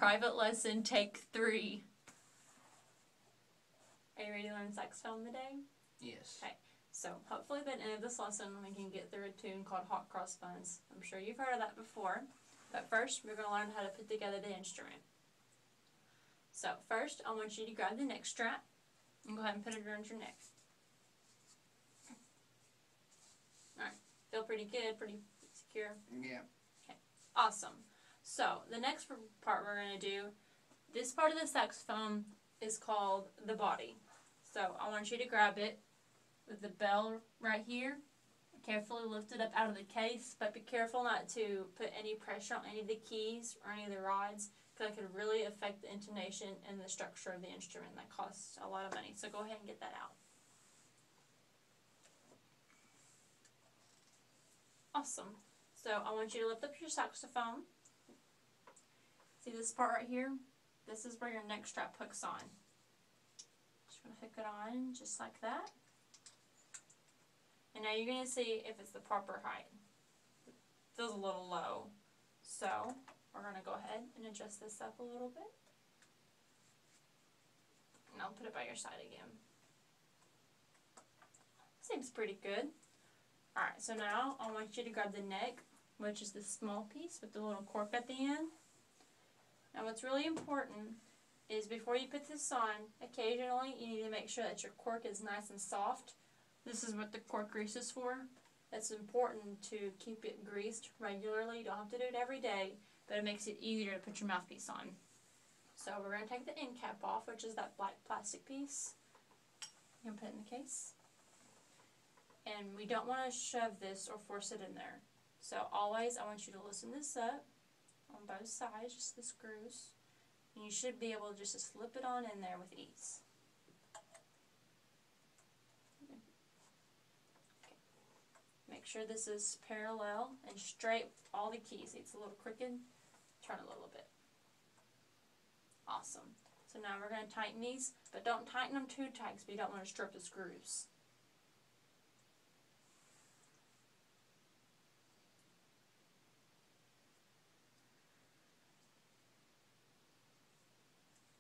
Private lesson, take 3. Are you ready to learn saxophone today? Yes. Okay. So hopefully by the end of this lesson we can get through a tune called Hot Cross Buns. I'm sure you've heard of that before. But first we're going to learn how to put together the instrument. So first I want you to grab the neck strap and go ahead and put it around your neck. Alright. Feel pretty good, pretty secure? Yeah. Okay. Awesome. So the next part we're going to do, this part of the saxophone is called the body. So I want you to grab it with the bell right here. Carefully lift it up out of the case, but be careful not to put any pressure on any of the keys or any of the rods, because it could really affect the intonation and the structure of the instrument. That costs a lot of money. So go ahead and get that out. Awesome. So I want you to lift up your saxophone. See this part right here? This is where your neck strap hooks on. Just going to hook it on just like that. And now you're going to see if it's the proper height. It feels a little low. So we're going to go ahead and adjust this up a little bit. And I'll put it by your side again. Seems pretty good. Alright, so now I want you to grab the neck, which is this small piece with the little cork at the end. Now what's really important is before you put this on, occasionally you need to make sure that your cork is nice and soft. This is what the cork grease is for. It's important to keep it greased regularly. You don't have to do it every day, but it makes it easier to put your mouthpiece on. So we're going to take the end cap off, which is that black plastic piece. You can put it in the case. And we don't want to shove this or force it in there. So always I want you to loosen this up on both sides, just the screws. And you should be able just to slip it on in there with ease. Okay. Make sure this is parallel and straight with all the keys. See, it's a little crooked. Turn a little bit. Awesome. So now we're going to tighten these, but don't tighten them too tight because we don't want to strip the screws.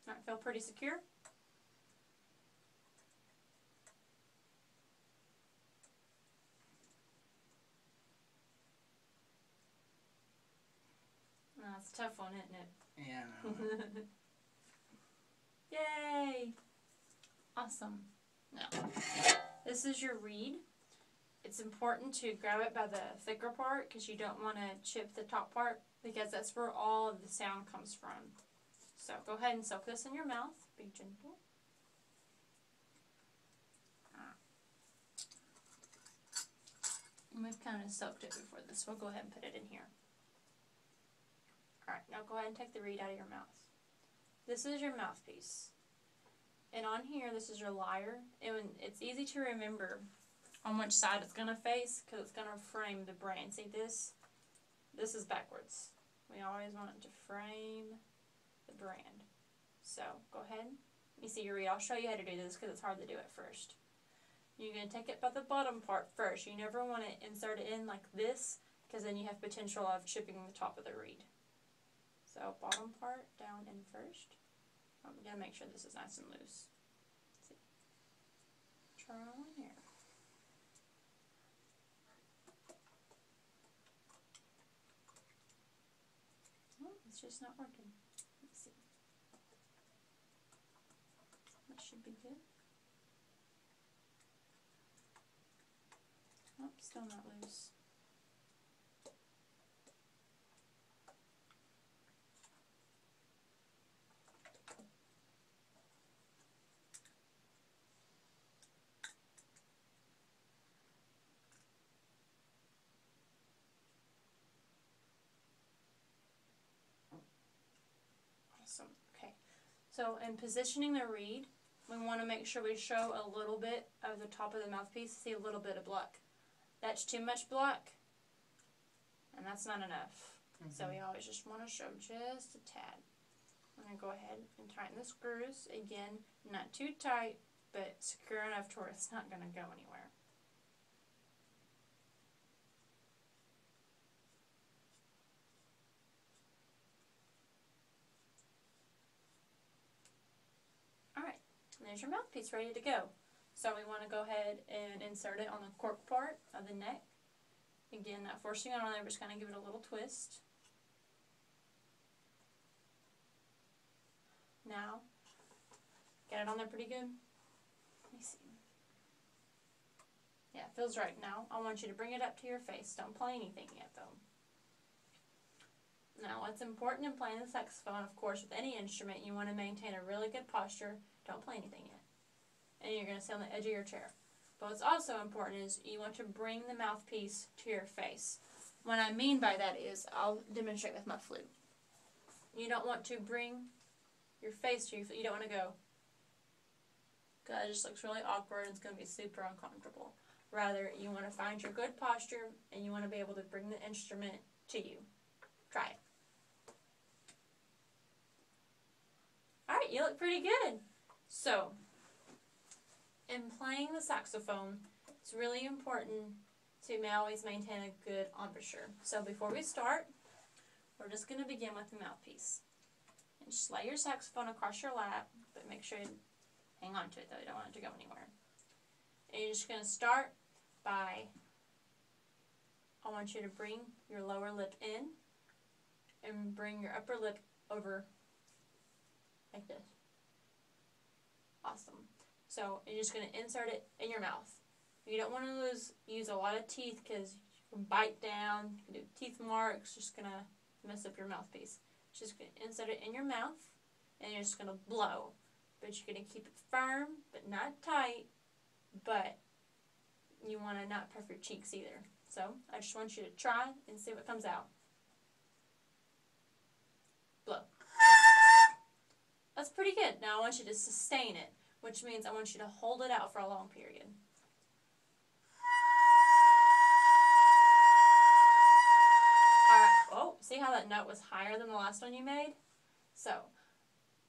Alright, feel pretty secure? It's a tough one, isn't it? Yeah, I know. Yay! Awesome. Now, this is your reed. It's important to grab it by the thicker part because you don't want to chip the top part because that's where all of the sound comes from. So go ahead and soak this in your mouth. Be gentle. And we've kind of soaked it before this. We'll go ahead and put it in here. Alright, now go ahead and take the reed out of your mouth. This is your mouthpiece. And on here, this is your lyre. And it's easy to remember on which side it's going to face because it's going to frame the brand. See this? This is backwards. We always want it to frame the brand. So go ahead. You see your reed. I'll show you how to do this because it's hard to do it first. You're going to take it by the bottom part first. You never want to insert it in like this because then you have potential of chipping the top of the reed. So bottom part down in first. I'm going to make sure this is nice and loose. Let's see. Try on here. Oh, it's just not working. Let's see. That should be good. Oh, still not loose. Awesome. Okay. So in positioning the reed, we want to make sure we show a little bit of the top of the mouthpiece. See a little bit of black. That's too much black, and that's not enough. So we always just want to show just a tad. I'm going to go ahead and tighten the screws. Again, not too tight, but secure enough to where it's not going to go anywhere. And there's your mouthpiece ready to go. So we want to go ahead and insert it on the cork part of the neck. Again, not forcing it on there, but just kind of give it a little twist. Now, get it on there pretty good. Let me see. Yeah, it feels right. Now, I want you to bring it up to your face. Don't play anything yet, though. Now, what's important in playing the saxophone, of course, with any instrument, you want to maintain a really good posture. Don't play anything yet. And you're going to sit on the edge of your chair. But what's also important is you want to bring the mouthpiece to your face. What I mean by that is, I'll demonstrate with my flute. You don't want to bring your face to your flute. You don't want to go, because it just looks really awkward and it's going to be super uncomfortable. Rather, you want to find your good posture and you want to be able to bring the instrument to you. Try it. Alright, you look pretty good. So, in playing the saxophone, it's really important to always maintain a good embouchure. So before we start, we're just going to begin with the mouthpiece. And just lay your saxophone across your lap, but make sure you hang on to it though, you don't want it to go anywhere. And you're just going to start by, I want you to bring your lower lip in and bring your upper lip over like this. Awesome. So you're just going to insert it in your mouth. You don't want to use a lot of teeth because you can bite down, you can do teeth marks, just going to mess up your mouthpiece. Just going to insert it in your mouth and you're just going to blow. But you're going to keep it firm, but not tight, but you want to not puff your cheeks either. So I just want you to try and see what comes out. Blow. That's pretty good. Now I want you to sustain it, which means I want you to hold it out for a long period. Alright, oh, see how that note was higher than the last one you made? So,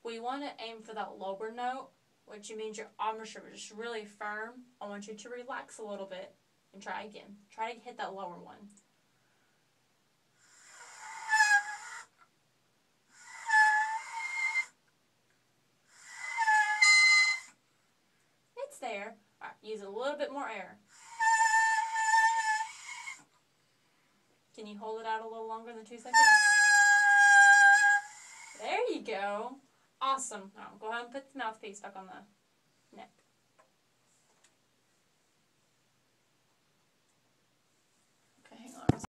we want to aim for that lower note, which means your embouchure is just really firm. I want you to relax a little bit and try again. Try to hit that lower one. It's there. Alright, use a little bit more air. Can you hold it out a little longer than 2 seconds? There you go. Awesome. Now, go ahead and put the mouthpiece back on the neck.